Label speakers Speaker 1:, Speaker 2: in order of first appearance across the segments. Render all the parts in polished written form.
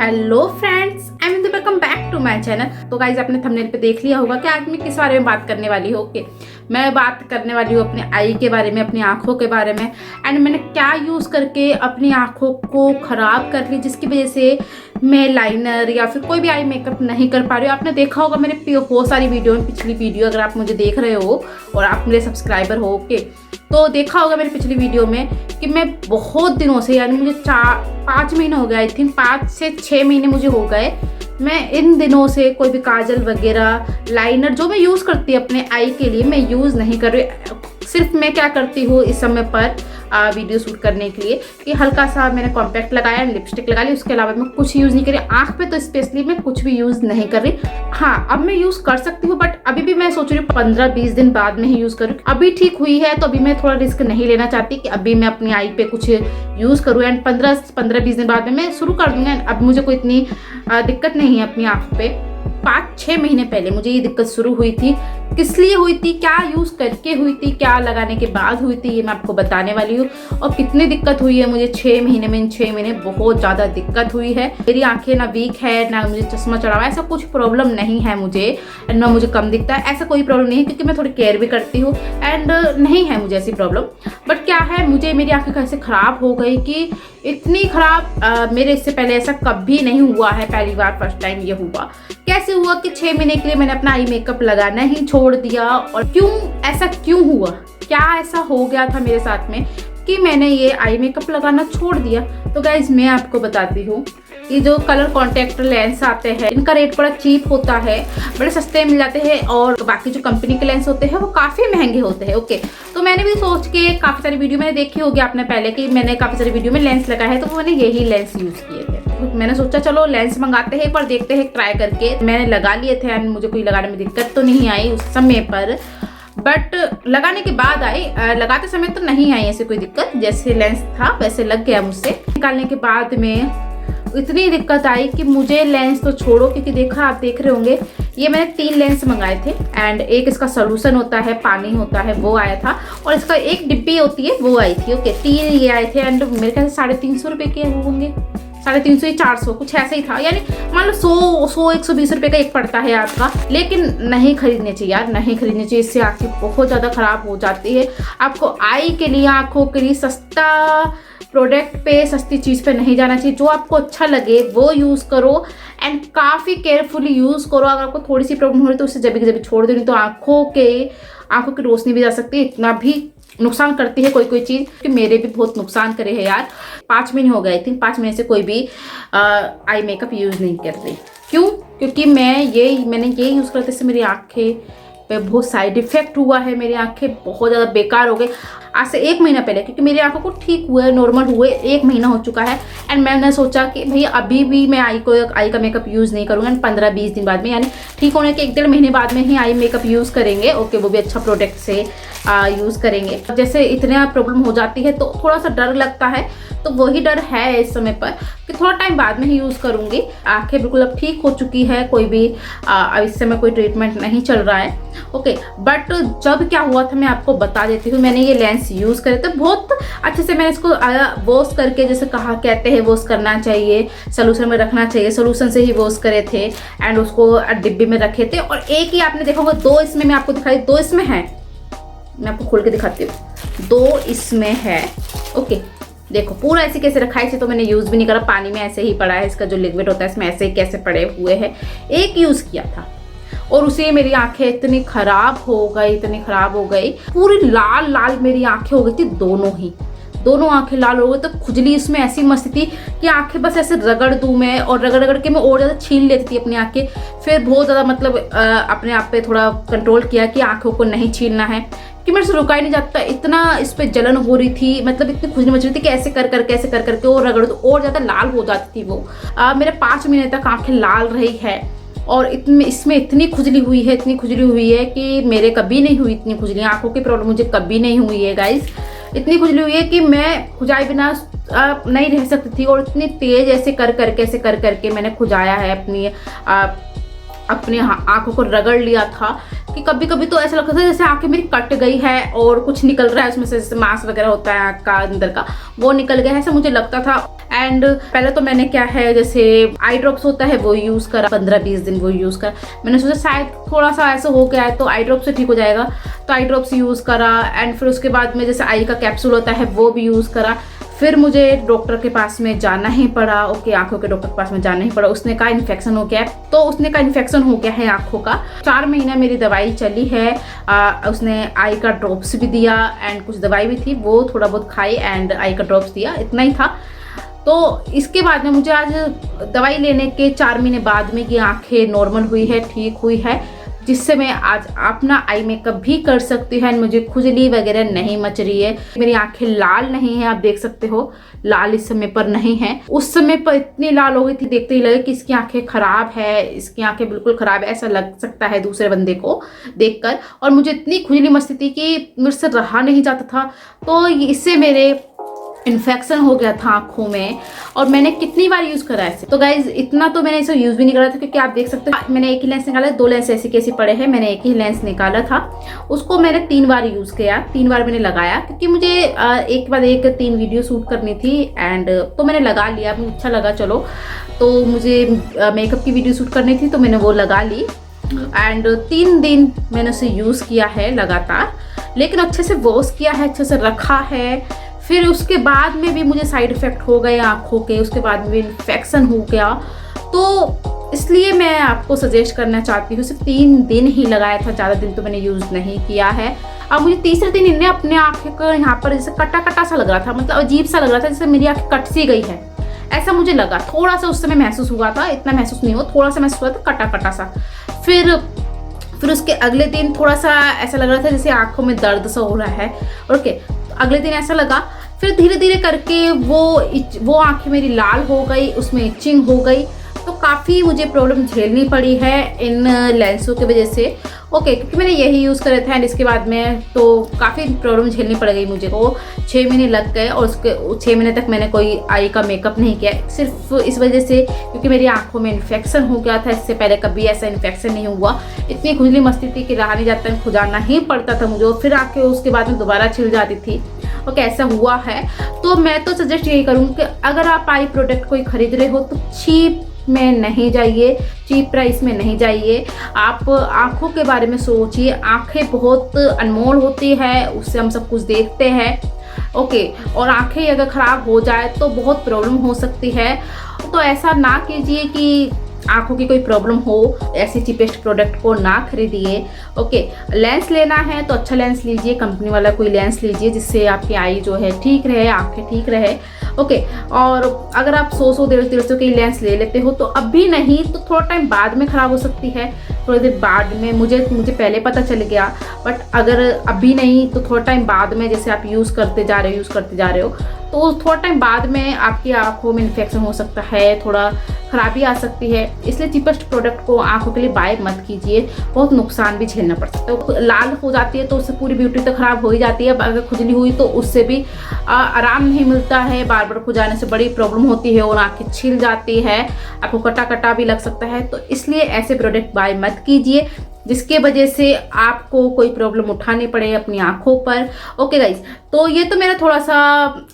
Speaker 1: Hello friends, I am welcome back to my channel. तो guys आपने thumbnail पे देख लिया होगा कि आज मैं किस बारे में बात करने वाली हूँ। ओके, मैं बात करने वाली हूँ अपने आई के बारे में, अपनी आँखों के बारे में। एंड मैंने क्या यूज़ करके अपनी आँखों को ख़राब कर ली जिसकी वजह से मैं लाइनर या फिर कोई भी आई मेकअप नहीं कर पा रही हूँ। आपने देखा होगा मेरे बहुत सारी वीडियो में, पिछली वीडियो अगर आप मुझे देख रहे हो और आप मेरे सब्सक्राइबर हो ओके, तो देखा होगा मेरी पिछली वीडियो में कि मैं बहुत दिनों से, यानी मुझे 5 महीने हो गए, आई थिंक 5 से 6 महीने मुझे हो गए, मैं इन दिनों से कोई भी काजल वगैरह लाइनर जो मैं यूज़ करती हूँ अपने आई के लिए मैं यूज़ नहीं कर रही। सिर्फ मैं क्या करती हूँ इस समय पर वीडियो शूट करने के लिए कि हल्का सा मैंने कॉम्पैक्ट लगाया, लिपस्टिक लगा ली, उसके अलावा मैं कुछ यूज़ नहीं कर रही। आँख पे तो स्पेशली मैं कुछ भी यूज़ नहीं कर रही। हाँ, अब मैं यूज़ कर सकती हूँ बट अभी भी मैं सोच रही हूँ 15-20 दिन बाद में ही यूज़ करूँ। अभी ठीक हुई है तो अभी मैं थोड़ा रिस्क नहीं लेना चाहती कि अभी मैं अपनी आई पे कुछ यूज़ करूँ एंड 15-20 दिन बाद में मैं शुरू कर दूँगा। अब मुझे कोई इतनी दिक्कत नहीं है अपनी आँख पे। 5-6 महीने पहले मुझे ये दिक्कत शुरू हुई थी। किस लिए हुई थी, क्या यूज़ करके हुई थी, क्या लगाने के बाद हुई थी, ये मैं आपको बताने वाली हूँ। और कितनी दिक्कत हुई है मुझे 6 महीने में। इन 6 महीने बहुत ज़्यादा दिक्कत हुई है। मेरी आंखें ना वीक है, ना मुझे चश्मा चढ़ा हुआ है, ऐसा कुछ प्रॉब्लम नहीं है मुझे, एंड ना मुझे कम दिखता है, ऐसा कोई प्रॉब्लम नहीं है क्योंकि मैं थोड़ी केयर भी करती हूँ एंड नहीं है मुझे ऐसी प्रॉब्लम। बट क्या है, मुझे मेरी आंखें कैसे ख़राब हो गई कि इतनी ख़राब मेरे इससे पहले ऐसा कभी नहीं हुआ है, पहली बार फर्स्ट टाइम ये हुआ। कैसे हुआ कि 6 महीने के लिए मैंने अपना आई मेकअप लगाना ही छोड़ दिया। और ऐसा क्यों हुआ, क्या ऐसा हो गया था मेरे साथ में कि मैंने ये आई मेकअप लगाना छोड़ दिया। तो गाइज मैं आपको बताती हूँ, ये जो कलर कॉन्टैक्ट लेंस आते हैं इनका रेट बड़ा चीप होता है, बड़े सस्ते मिल जाते हैं, और बाकी जो कंपनी के लेंस होते हैं वो काफ़ी महंगे होते हैं। ओके, तो मैंने भी सोच के काफ़ी सारी वीडियो मैंने देखी होगी आपने पहले कि मैंने काफ़ी सारी वीडियो में लेंस लगाया है, तो मैंने यही लेंस यूज़ किए थे। तो मैंने सोचा चलो लेंस मंगाते हैं, एक बार देखते हैं ट्राई करके। मैंने लगा लिए थे एंड मुझे कोई लगाने में दिक्कत तो नहीं आई उस समय पर, बट लगाने के बाद आई। लगाते समय तो नहीं आई ऐसी कोई दिक्कत, जैसे लेंस था वैसे लग गया मुझसे। निकालने के बाद में इतनी दिक्कत आई कि मुझे लेंस तो छोड़ो, क्योंकि देखा आप देख रहे होंगे ये मैंने 3 लेंस मंगाए थे एंड एक इसका सोल्यूशन होता है, पानी होता है, वो आया था, और इसका एक डिब्बी होती है वो आई थी। ओके, 3 ये आए थे एंड मेरे ख्याल से 350 रुपये के होंगे, 350 या 400 कुछ ऐसा ही था। यानी मान लो 100-120 रुपये का एक पड़ता है आपका, लेकिन नहीं खरीदने चाहिए यार, नहीं खरीदने चाहिए। इससे आँखें बहुत ज़्यादा ख़राब हो जाती है। आपको आई के लिए, आँखों के लिए सस्ता प्रोडक्ट पे, सस्ती चीज़ पे नहीं जाना चाहिए। जो आपको अच्छा लगे वो यूज़ करो एंड काफ़ी केयरफुली यूज़ करो। अगर आपको थोड़ी सी प्रॉब्लम हो रही है तो उसे जब छोड़ दो, नहीं तो आँखों की रोशनी भी जा सकती है। इतना भी नुकसान करती है कोई चीज़ कि मेरे भी बहुत नुकसान करे है यार। 5 महीने हो गए थे, 5 महीने से कोई भी आई मेकअप यूज़ नहीं कर रही। क्यों? क्योंकि मैंने ये यूज़ करते से मेरी आँखें पे बहुत साइड इफेक्ट हुआ है। मेरी आंखें बहुत ज़्यादा बेकार हो गई आज से 1 महीना पहले, क्योंकि मेरी आंखों को ठीक हुए, नॉर्मल हुए 1 महीना हो चुका है। एंड मैंने सोचा कि भैया अभी भी मैं आई का मेकअप यूज़ नहीं करूँगा। 15-20 दिन बाद में, यानी ठीक होने के 1-1.5 महीने बाद में ही आई मेकअप यूज़ करेंगे। ओके, वो भी अच्छा प्रोडक्ट से यूज़ करेंगे। जैसे इतना प्रॉब्लम हो जाती है तो थोड़ा सा डर लगता है, तो वही डर है इस समय पर कि थोड़ा टाइम बाद में ही यूज़ करूँगी। आंखें बिल्कुल अब ठीक हो चुकी है, कोई भी इस समय कोई ट्रीटमेंट नहीं चल रहा है। ओके, बट जब क्या हुआ था मैं आपको बता देती हूँ। मैंने ये लेंस यूज़ करे थे बहुत अच्छे से। मैंने इसको वॉश करके, जैसे कहते हैं वॉश करना चाहिए, सोल्यूशन में रखना चाहिए, सोल्यूशन से ही वॉश करे थे एंड उसको डिब्बे में रखे थे। और एक ही आपने देखा होगा, 2 इसमें मैं आपको दिखाई, 2 इसमें है, मैं आपको खोल के दिखाती हूँ। 2 इसमें है। ओके, देखो पूरा ऐसे कैसे रखा है, इसे तो मैंने यूज़ भी नहीं करा, पानी में ऐसे ही पड़ा है। इसका जो लिक्विड होता है इसमें ऐसे ही कैसे पड़े हुए हैं। एक यूज़ किया था और उसे मेरी आंखें इतनी ख़राब हो गई, पूरी लाल लाल मेरी आंखें हो गई थी, दोनों आंखें लाल हो गई। तो खुजली इसमें ऐसी मस्ती थी कि आंखें बस ऐसे रगड़ दूँ मैं, और रगड़ के मैं और ज़्यादा छीन लेती थी अपनी आंखें। फिर बहुत ज़्यादा मतलब अपने आप पे थोड़ा कंट्रोल किया कि आंखों को नहीं छीनना है, कि मेरे से रुका ही नहीं जाता। इतना इस पर जलन हो रही थी, मतलब इतनी खुजली मच रही थी कि ऐसे कर करके और रगड़ दो और ज़्यादा लाल हो जाती थी वो। मेरे 5 महीने तक आंखें लाल रही है और इसमें इतनी खुजली हुई है कि मेरे कभी नहीं हुई इतनी खुजली। आंखों की प्रॉब्लम मुझे कभी नहीं हुई है गाइस। इतनी खुजली हुई है कि मैं खुजाए बिना नहीं रह सकती थी, और इतनी तेज ऐसे कर करके मैंने खुजाया है, अपनी आंखों को रगड़ लिया था कि कभी कभी तो ऐसा लगता था जैसे आंखें मेरी कट गई है और कुछ निकल रहा है उसमें से, जैसे मांस वगैरह होता है आँख का अंदर का, वो निकल गया है, ऐसा मुझे लगता था। एंड पहले तो मैंने क्या है, जैसे आई ड्रॉप्स होता है वो यूज़ करा 15-20 दिन, वो यूज़ करा। मैंने सोचा शायद थोड़ा सा ऐसा हो गया है तो आई ड्रॉप से ठीक हो जाएगा, तो आई ड्रॉप्स यूज़ करा। एंड फिर उसके बाद में जैसे आई का कैप्सूल होता है वो भी यूज़ करा। फिर मुझे डॉक्टर के पास में जाना ही पड़ा, ओके, आंखों के डॉक्टर के पास में जाना ही पड़ा। उसने कहा इन्फेक्शन हो गया है, तो उसने कहा इन्फेक्शन हो गया है आंखों का। 4 महीना मेरी दवाई चली है। उसने आई का ड्रॉप्स भी दिया एंड कुछ दवाई भी थी, वो थोड़ा बहुत खाई एंड आई का ड्रॉप्स दिया, इतना ही था। तो इसके बाद में मुझे आज दवाई लेने के 4 महीने बाद में ये आंखें नॉर्मल हुई है, ठीक हुई है, जिससे मैं आज अपना आई मेकअप भी कर सकती हूँ। मुझे खुजली वगैरह नहीं मच रही है, मेरी आंखें लाल नहीं है, आप देख सकते हो लाल इस समय पर नहीं है। उस समय पर इतनी लाल हो गई थी, देखते ही लगे कि इसकी आंखें खराब है, इसकी आंखें बिल्कुल खराब है, ऐसा लग सकता है दूसरे बंदे को देखकर। और मुझे इतनी खुजली मचती थी कि मेरे से रहा नहीं जाता था। तो इससे मेरे इन्फेक्शन हो गया था आँखों में, और मैंने कितनी बार यूज़ करा है। तो गाइज इतना तो मैंने इसे यूज़ भी नहीं करा था, क्योंकि आप देख सकते हो मैंने एक ही लेंस निकाला, 2 लेंस ऐसे कैसे पड़े हैं, मैंने एक ही लेंस निकाला था, उसको मैंने 3 बार यूज़ किया, 3 बार मैंने लगाया, क्योंकि मुझे एक बाद एक 3 वीडियो शूट करनी थी। एंड तो मैंने लगा लिया, मुझे अच्छा लगा, चलो तो मुझे मेकअप की वीडियो शूट करनी थी तो मैंने वो लगा ली। एंड 3 दिन मैंने उसे यूज़ किया है लगातार, लेकिन अच्छे से वॉश किया है, अच्छे से रखा है। फिर उसके बाद में भी मुझे साइड इफ़ेक्ट हो गए आँखों के, उसके बाद में भी इन्फेक्शन हो गया। तो इसलिए मैं आपको सजेस्ट करना चाहती हूँ, सिर्फ 3 दिन ही लगाया था, ज़्यादा दिन तो मैंने यूज़ नहीं किया है। अब मुझे तीसरे दिन इन्हें अपने आँखें को यहाँ पर जैसे कटा कटा सा लग रहा था, मतलब अजीब सा लग रहा था, जैसे मेरी आँखें कट सी गई है, ऐसा मुझे लगा। थोड़ा सा उस समय महसूस हुआ था, इतना महसूस नहीं हुआ, थोड़ा सा महसूस हुआ था कटा कटा सा। फिर उसके अगले दिन थोड़ा सा ऐसा लग रहा था जैसे आँखों में दर्द सा हो रहा है, ओके, अगले दिन ऐसा लगा। फिर धीरे धीरे करके वो आंखें मेरी लाल हो गई, उसमें इचिंग हो गई। तो काफ़ी मुझे प्रॉब्लम झेलनी पड़ी है इन लेंसों की वजह से, ओके, क्योंकि मैंने यही यूज़ करे थे। एंड इसके बाद में तो काफ़ी प्रॉब्लम झेलनी पड़ गई मुझे को। 6 महीने लग गए और उसके 6 महीने तक मैंने कोई आई का मेकअप नहीं किया, सिर्फ इस वजह से क्योंकि मेरी आंखों में इन्फेक्शन हो गया था। इससे पहले कभी ऐसा इन्फेक्शन नहीं हुआ। इतनी खुजली मस्ती थी कि रहा नहीं जाता, खुजाना ही पड़ता था मुझे, और फिर आके उसके बाद में दोबारा छिल जाती थी। ओके, ऐसा हुआ है। तो मैं तो सजेस्ट यही करूँगी कि अगर आप आई प्रोडक्ट कोई खरीद रहे हो तो चीप में नहीं जाइए, चीप प्राइस में नहीं जाइए। आप आँखों के बारे में सोचिए, आँखें बहुत अनमोल होती है, उससे हम सब कुछ देखते हैं, ओके, और आँखें अगर ख़राब हो जाए तो बहुत प्रॉब्लम हो सकती है। तो ऐसा ना कीजिए कि आँखों की कोई प्रॉब्लम हो, ऐसी चीपेस्ट प्रोडक्ट को ना खरीदिए। ओके, लेंस लेना है तो अच्छा लेंस लीजिए, कंपनी वाला कोई लेंस लीजिए जिससे आपकी आई जो है ठीक रहे, आँखें ठीक रहे। ओके, और अगर आप 100-150 के लेंस ले लेते हो तो अभी नहीं तो थोड़ा टाइम बाद में ख़राब हो सकती है, थोड़ी देर बाद में। मुझे पहले पता चल गया, बट अगर अभी नहीं तो थोड़ा टाइम बाद में, जैसे आप यूज़ करते जा रहे हो तो थोड़ा टाइम बाद में आपकी आंखों में इन्फेक्शन हो सकता है, थोड़ा खराबी आ सकती है। इसलिए चीपेस्ट प्रोडक्ट को आंखों के लिए बाय मत कीजिए, बहुत नुकसान भी झेलना पड़ सकता है। तो लाल हो जाती है तो उससे पूरी ब्यूटी तो खराब हो ही जाती है। अगर खुजली हुई तो उससे भी आराम नहीं मिलता है, बार बार खुजाने से बड़ी प्रॉब्लम होती है और आंखें छिल जाती है, आपको कटा कटा भी लग सकता है। तो इसलिए ऐसे प्रोडक्ट बाय मत कीजिए जिसके वजह से आपको कोई प्रॉब्लम उठानी पड़े अपनी आंखों पर। ओके गाइज, तो ये तो मेरा थोड़ा सा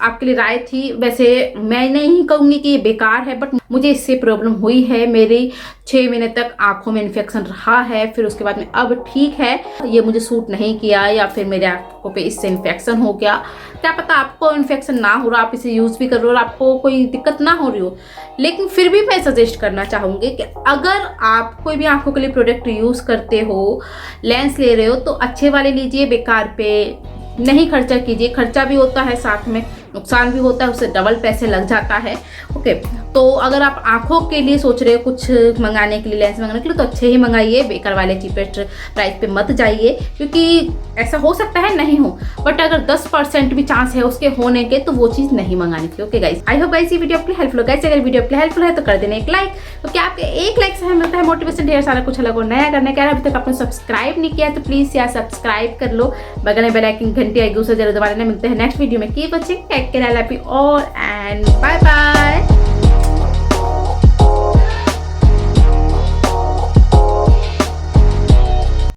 Speaker 1: आपके लिए राय थी। वैसे मैं नहीं कहूँगी कि ये बेकार है, बट मुझे इससे प्रॉब्लम हुई है। मेरी 6 महीने तक आंखों में इन्फेक्शन रहा है, फिर उसके बाद में अब ठीक है, ये मुझे सूट नहीं किया, या फिर मेरे आंखों पे इससे इन्फेक्शन हो गया। क्या पता आपको इन्फेक्शन ना हो रहा, आप इसे यूज़ भी कर रहे हो और आपको कोई दिक्कत ना हो रही हो। लेकिन फिर भी मैं सजेस्ट करना चाहूँगी कि अगर आप कोई भी आंखों के लिए प्रोडक्ट यूज़ करते हो, लेंस ले रहे हो, तो अच्छे वाले लीजिए, बेकार पे नहीं खर्चा कीजिए। खर्चा भी होता है, साथ में नुकसान भी होता है, उससे डबल पैसे लग जाता है। ओके, तो अगर आप आंखों के लिए सोच रहे हो कुछ मंगाने के लिए, लेंस मंगाने के लिए, तो अच्छे ही मंगाइए, बेकार वाले चीपेस्ट प्राइस पे मत जाइए, क्योंकि ऐसा हो सकता है नहीं हो, बट अगर 10% भी चांस है उसके होने के तो वो चीज़ नहीं मंगानी चाहिए। Okay guys, I hope guys ये वीडियो आपके हेल्पफुल होगा। अगर वीडियो आपके हेल्पफुल है तो कर देना एक लाइक, तो क्या आपके एक लाइक से हमें मिलता है मोटिवेशन ढेर सारा कुछ अलग और नया करने का। अभी तक आपने सब्सक्राइब नहीं किया तो प्लीज़ यार सब्सक्राइब कर लो, बगल में बेल आइकन घंटी आएगी उसे जरूर दबाना। मिलते हैं नेक्स्ट वीडियो में। Keep watching, take care, I love you all and bye bye.